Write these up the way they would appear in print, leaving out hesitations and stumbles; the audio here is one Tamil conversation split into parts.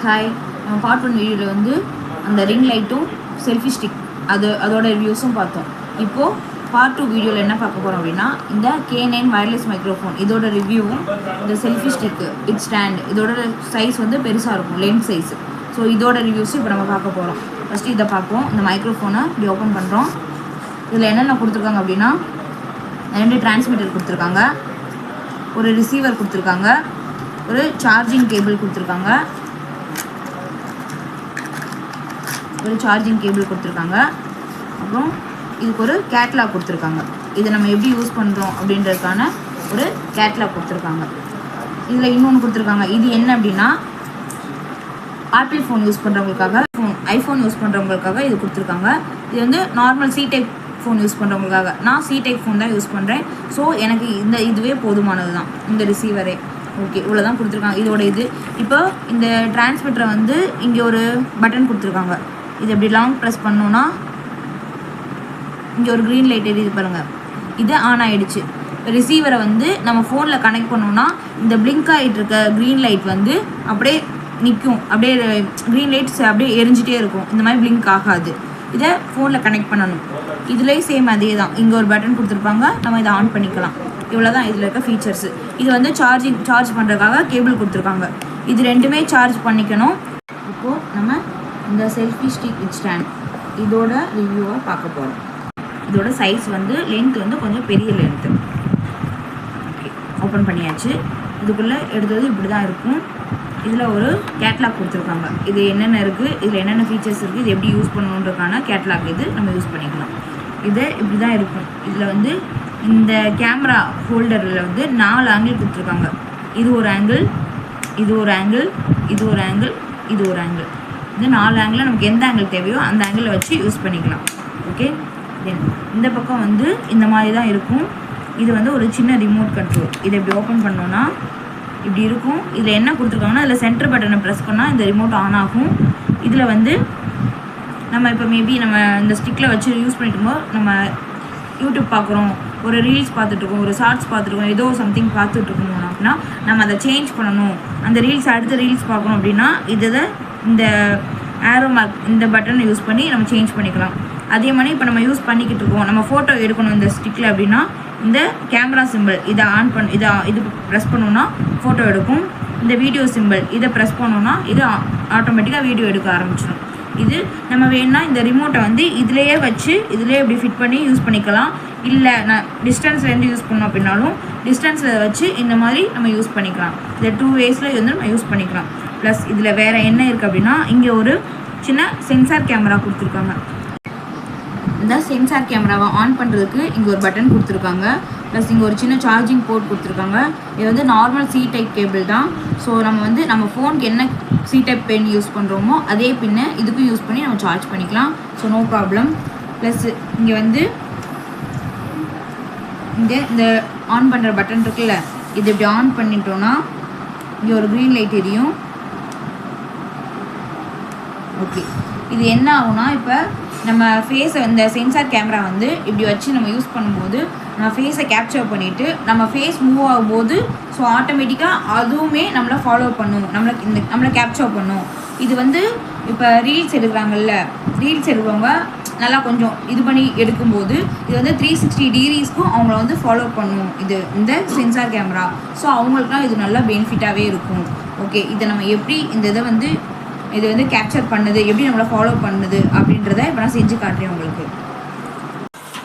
ஹாய், நம்ம பார்ட் ஒன் வீடியோவில் வந்து அந்த ரிங் லைட்டும் செல்ஃபி ஸ்டிக் அதோட ரிவ்யூஸும் பார்த்தோம். இப்போது பார்ட் டூ வீடியோவில் என்ன பார்க்க போகிறோம் அப்படின்னா, இந்த K9 வயர்லெஸ் மைக்ரோஃபோன் இதோட ரிவ்யூவும், இந்த செல்ஃபி ஸ்டிக்கு ஸ்டாண்ட் இதோட சைஸ் வந்து பெருசாக இருக்கும், லென்த் சைஸ். ஸோ இதோட ரிவ்யூஸும் இப்போ நம்ம பார்க்க போகிறோம். ஃபஸ்ட்டு இதை பார்ப்போம். இந்த மைக்ரோஃபோனை இப்படி ஓப்பன் பண்ணுறோம். இதில் என்னென்ன கொடுத்துருக்காங்க அப்படின்னா, 2 டிரான்ஸ்மிட்டர் கொடுத்துருக்காங்க, ஒரு ரிசீவர் கொடுத்துருக்காங்க, ஒரு சார்ஜிங் கேபிள் கொடுத்துருக்காங்க, அப்புறம் இதுக்கு ஒரு கேட்லாக் கொடுத்துருக்காங்க. இதை நம்ம எப்படி யூஸ் பண்ணுறோம் அப்படின்றதுக்கான ஒரு கேட்லாக் கொடுத்துருக்காங்க. இதில் இன்னொன்று கொடுத்துருக்காங்க. இது என்ன அப்படின்னா, ஆப்பிள் ஃபோன் யூஸ் பண்ணுறவங்களுக்காக, ஐஃபோன் யூஸ் பண்ணுறவங்களுக்காக இது கொடுத்துருக்காங்க. இது வந்து normal C type phone use பண்ணுறவங்களுக்காக. நான் சி டைப் ஃபோன் தான் யூஸ் பண்ணுறேன். ஸோ எனக்கு இதுவே போதுமானது தான், இந்த ரிசீவரே. ஓகே, இவ்வளோ தான் கொடுத்துருக்காங்க இதோட இது. இப்போ இந்த டிரான்ஸ்மிட்டரை வந்து இங்கே ஒரு பட்டன் கொடுத்துருக்காங்க. இது எப்படி லாங் ப்ரெஸ் பண்ணோன்னா இங்கே ஒரு க்ரீன் லைட் எரியுது பாருங்கள், இது ஆன் ஆகிடுச்சு. ரிசீவரை வந்து நம்ம ஃபோனில் கனெக்ட் பண்ணோன்னா இந்த பிளிங்க் ஆகிட்டு இருக்க க்ரீன் லைட் வந்து அப்படியே நிற்கும், அப்படியே க்ரீன் லைட்ஸ் அப்படியே எரிஞ்சிட்டே இருக்கும், இந்த மாதிரி பிளிங்க் ஆகாது. இதை ஃபோனில் கனெக்ட் பண்ணணும். இதுலேயும் சேம் அதே தான், இங்கே ஒரு பட்டன் கொடுத்துருப்பாங்க, நம்ம இதை ஆன் பண்ணிக்கலாம். இவ்வளோ தான் இதில் இருக்க ஃபீச்சர்ஸு. இது வந்து சார்ஜ் பண்ணுறதுக்காக கேபிள் கொடுத்துருக்காங்க. இது ரெண்டுமே சார்ஜ் பண்ணிக்கணும். இப்போது நம்ம இந்த செல்ஃபி ஸ்டிக் ஸ்டாண்ட் இதோட ரிவ்யூவை பார்க்க போகிறோம். இதோட சைஸ் வந்து லென்த் வந்து கொஞ்சம் பெரிய லென்த்து. ஓகே, ஓப்பன் பண்ணியாச்சு. இதுக்குள்ளே எடுத்தது இப்படி தான் இருக்கும். இதில் ஒரு கேட்லாக் கொடுத்துருக்காங்க. இது என்னென்ன இருக்குது, இதில் என்னென்ன ஃபீச்சர்ஸ் இருக்குது, இது எப்படி யூஸ் பண்ணணுன்றதுக்கான கேட்லாக் இது நம்ம யூஸ் பண்ணிக்கலாம். இது இப்படி தான் இருக்கும். இதில் வந்து இந்த கேமரா ஹோல்டரில் வந்து 4 ஆங்கிள் கொடுத்துருக்காங்க. இது ஒரு ஆங்கிள், இது ஒரு ஆங்கிள், இது ஒரு ஆங்கிள், இது ஒரு ஆங்கிள். இது 4 ஆங்கிளில் நமக்கு எந்த ஆங்கிள் தேவையோ அந்த ஆங்கிளில் வச்சு யூஸ் பண்ணிக்கலாம். ஓகே, தென் இந்த பக்கம் வந்து இந்த மாதிரி தான் இருக்கும். இது வந்து ஒரு சின்ன ரிமோட் கண்ட்ரோல். இதை இப்படி ஓப்பன் பண்ணோன்னா இப்படி இருக்கும். இதில் என்ன கொடுத்துருக்காங்கன்னா, இதில் சென்டர் பட்டனை ப்ரெஸ் பண்ணால் இந்த ரிமோட் ஆன் ஆகும். இதில் வந்து நம்ம இப்போ மேபி நம்ம இந்த ஸ்டிக்கில் வச்சு யூஸ் பண்ணிட்டு இருக்கோம், நம்ம யூடியூப் பார்க்குறோம், ஒரு ரீல்ஸ் பார்த்துட்ருக்கோம், ஒரு ஷார்ட்ஸ் பார்த்துருக்கோம், ஏதோ சம்திங் பார்த்துட்ருக்கோம் அப்படின்னா நம்ம அதை சேஞ்ச் பண்ணணும், அந்த ரீல்ஸ் அடுத்த ரீல்ஸ் பார்க்கணும் அப்படின்னா இதை இந்த ஆரோ மார்க் இந்த பட்டனை யூஸ் பண்ணி நம்ம சேஞ்ச் பண்ணிக்கலாம். அதே மாதிரி இப்போ நம்ம யூஸ் பண்ணிக்கிட்டு இருக்கோம், நம்ம ஃபோட்டோ எடுக்கணும் இந்த ஸ்டிக்கில் அப்படின்னா இந்த கேமரா சிம்பிள் இதை இது ப்ரெஸ் பண்ணோன்னா ஃபோட்டோ எடுக்கும். இந்த வீடியோ சிம்பிள் இதை ப்ரெஸ் பண்ணோன்னா இது ஆட்டோமேட்டிக்காக வீடியோ எடுக்க ஆரம்பிச்சிடும். இது நம்ம வேணுன்னா இந்த ரிமோட்டை வந்து இதிலேயே வச்சு இதிலே இப்படி ஃபிட் பண்ணி யூஸ் பண்ணிக்கலாம். இல்லை நான் டிஸ்டன்ஸ்லேருந்து யூஸ் பண்ணோம் அப்படின்னாலும் டிஸ்டன்ஸில் வச்சு இந்த மாதிரி நம்ம யூஸ் பண்ணிக்கலாம். இந்த 2 வேஸில் வந்து நம்ம யூஸ் பண்ணிக்கலாம். ப்ளஸ் இதில் வேறு என்ன இருக்குது அப்படின்னா, இங்கே ஒரு சின்ன சென்சார் கேமரா கொடுத்துருக்காங்க. இந்த சென்சார் கேமராவை ஆன் பண்ணுறதுக்கு இங்கே ஒரு பட்டன் கொடுத்துருக்காங்க. ப்ளஸ் இங்கே ஒரு சின்ன சார்ஜிங் போர்ட் கொடுத்துருக்காங்க. இது வந்து நார்மல் சி டைப் கேபிள் தான். ஸோ நம்ம வந்து நம்ம ஃபோனுக்கு என்ன சி டைப் பின் யூஸ் பண்ணுறோமோ அதே பின்னை இதுக்கும் யூஸ் பண்ணி நம்ம சார்ஜ் பண்ணிக்கலாம். So no problem. ப்ளஸ் இங்கே வந்து இங்கே இந்த ஆன் பண்ணுற பட்டன் இருக்குல்ல, இது இப்படி ஆன் பண்ணிட்டோன்னா இங்கே ஒரு க்ரீன் லைட் எரியும். ஓகே, இது என்ன ஆகும்னா, இப்போ நம்ம ஃபேஸை இந்த சென்சார் கேமரா வந்து இப்படி வச்சு நம்ம யூஸ் பண்ணும்போது நம்ம ஃபேஸை கேப்சர் பண்ணிவிட்டு நம்ம ஃபேஸ் மூவ் ஆகும்போது ஸோ ஆட்டோமேட்டிக்காக அதுவுமே நம்மளை ஃபாலோ பண்ணும், நம்மளை கேப்சர் பண்ணும். இது வந்து இப்போ ரீல்ஸ் எடுக்கிறாங்கல்ல, ரீல்ஸ் எடுக்கிறவங்க நல்லா கொஞ்சம் இது பண்ணி எடுக்கும்போது இது வந்து 360 டிகிரிஸ்க்கும் அவங்கள வந்து ஃபாலோ பண்ணும் இது இந்த சென்சார் கேமரா. ஸோ அவங்களுக்குலாம் இது நல்லா பெனிஃபிட்டாகவே இருக்கும். ஓகே, இதை நம்ம எப்படி இது வந்து கேப்சர் பண்ணுது, எப்படி நம்மளை ஃபாலோ பண்ணுது அப்படின்றத இப்போ நான் செஞ்சு காட்டுறேன் உங்களுக்கு.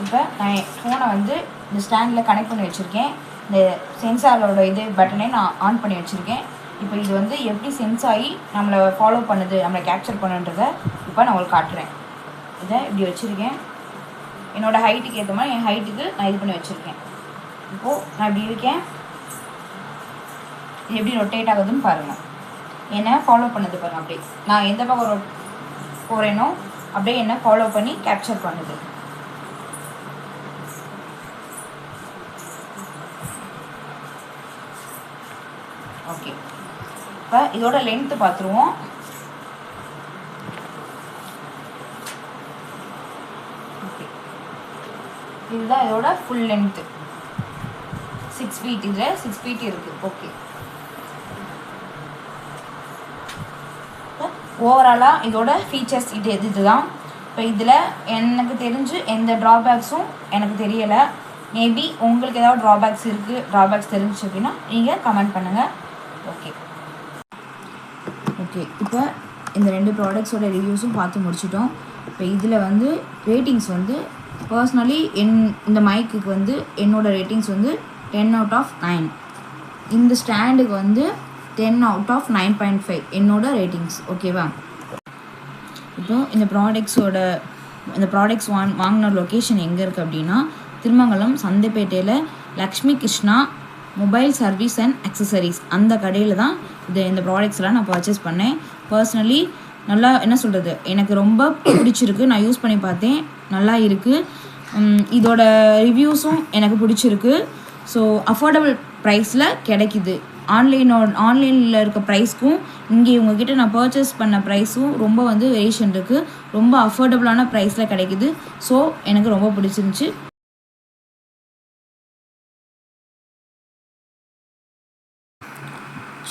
இப்போ நான் என் ஃபோனை வந்து இந்த ஸ்டாண்டில் கனெக்ட் பண்ணி வச்சுருக்கேன். இந்த சென்சாரோட பட்டனை நான் ஆன் பண்ணி வச்சுருக்கேன். இப்போ இது வந்து எப்படி சென்ஸ் ஆகி நம்மளை ஃபாலோ பண்ணுது, நம்மளை கேப்சர் பண்ணுன்றதை இப்போ நான் உங்களுக்கு காட்டுறேன். இதை இப்படி வச்சுருக்கேன். என்னோடய ஹைட்டுக்கு ஏற்ற மாதிரி என் ஹைட்டுக்கு நான் இது பண்ணி வச்சுருக்கேன். இப்போது நான் இப்படி இருக்கேன், இது எப்படி ரொட்டேட் ஆகுதுன்னு பாருங்கள். என்னை ஃபாலோ பண்ணுது பாருங்கள். அப்படியே நான் எந்த பக்கம் போகிறேனோ அப்படியே என்னை ஃபாலோ பண்ணி கேப்சர் பண்ணுது. ஓகே, இப்போ இதோட லென்த்து பார்த்துருவோம். ஓகே, இதுதான் இதோட ஃபுல் லென்த்து, 6 ஃபீட். இதில் 6 ஃபீட் இருக்குது. ஓகே, ஓவராலாக இதோட ஃபீச்சர்ஸ் இதுதான். இப்போ இதில் எனக்கு தெரிஞ்சு எந்த ட்ராபேக்ஸும் எனக்கு தெரியலை. மேபி உங்களுக்கு ஏதாவது ட்ராபேக்ஸ் தெரிஞ்சிச்சு அப்படின்னா நீங்கள் கமெண்ட் பண்ணுங்கள். ஓகே இப்போ இந்த 2 ப்ராடக்ட்ஸோட ரிவ்யூஸும் பார்த்து முடிச்சிட்டோம். இப்போ இதில் வந்து ரேட்டிங்ஸ் வந்து பர்சனலி இந்த மைக்குக்கு வந்து என்னோடய ரேட்டிங்ஸ் வந்து 10/9. இந்த ஸ்டாண்டுக்கு வந்து 10/9.5 என்னோட ரேட்டிங்ஸ். ஓகேவா? இப்போ இந்த ப்ராடக்ட்ஸ் வாங்கின லொக்கேஷன் எங்கே இருக்குது அப்படின்னா திருமங்கலம் சந்தைப்பேட்டையில் Lakshmi Krishna mobile service and accessories அந்த கடையில் தான் இந்த ப்ராடக்ட்ஸ்லாம் நான் பர்ச்சேஸ் பண்ணேன். பர்சனலி நல்லா என்ன சொல்கிறது, எனக்கு ரொம்ப பிடிச்சிருக்கு. நான் யூஸ் பண்ணி பார்த்தேன், நல்லா இருக்குது. இதோட ரிவ்யூஸும் எனக்கு பிடிச்சிருக்கு. ஸோ அஃபோர்டபுள் ப்ரைஸில் கிடைக்கிது. ஆன்லைனில் இருக்க ப்ரைஸ்க்கும் இங்கே இவங்கக்கிட்ட நான் பர்ச்சேஸ் பண்ண ப்ரைஸும் ரொம்ப வந்து வேரியேஷன் இருக்குது. ரொம்ப அஃபோர்டபுளான ப்ரைஸில் கிடைக்கிது. ஸோ எனக்கு ரொம்ப பிடிச்சிருந்துச்சி.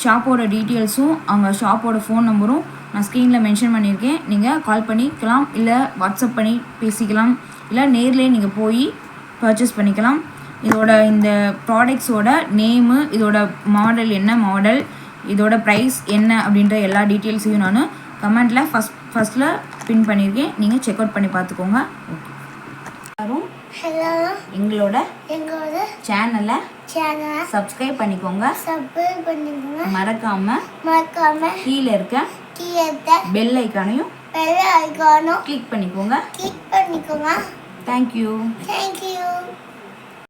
ஷாப்போட டீட்டெயில்ஸும் அவங்க ஷாப்போட ஃபோன் நம்பரும் நான் ஸ்க்ரீனில் மென்ஷன் பண்ணியிருக்கேன். நீங்கள் கால் பண்ணிக்கலாம், இல்லை வாட்ஸ்அப் பண்ணி பேசிக்கலாம், இல்லை நேர்லேயே நீங்கள் போய் பர்ச்சேஸ் பண்ணிக்கலாம். இந்த ப்ராடக்ட்ஸோட நேமு, இதோட மாடல் என்ன மாடல், இதோட ப்ரைஸ் என்ன அப்படின்ற எல்லா டீட்டெயில்ஸையும் நான் கமெண்ட்டில் ஃபஸ்ட்டில் பின் பண்ணியிருக்கேன். நீங்கள் செக் அவுட் பண்ணி பார்த்துக்கோங்க. எங்களோட சேனலை சப்ஸ்கிரைப் பண்ணிக்கோங்க. மறக்காம கீழே இருக்க பெல் ஐக்கானையும் கிளிக் பண்ணிக்கோங்க. தேங்க்யூ.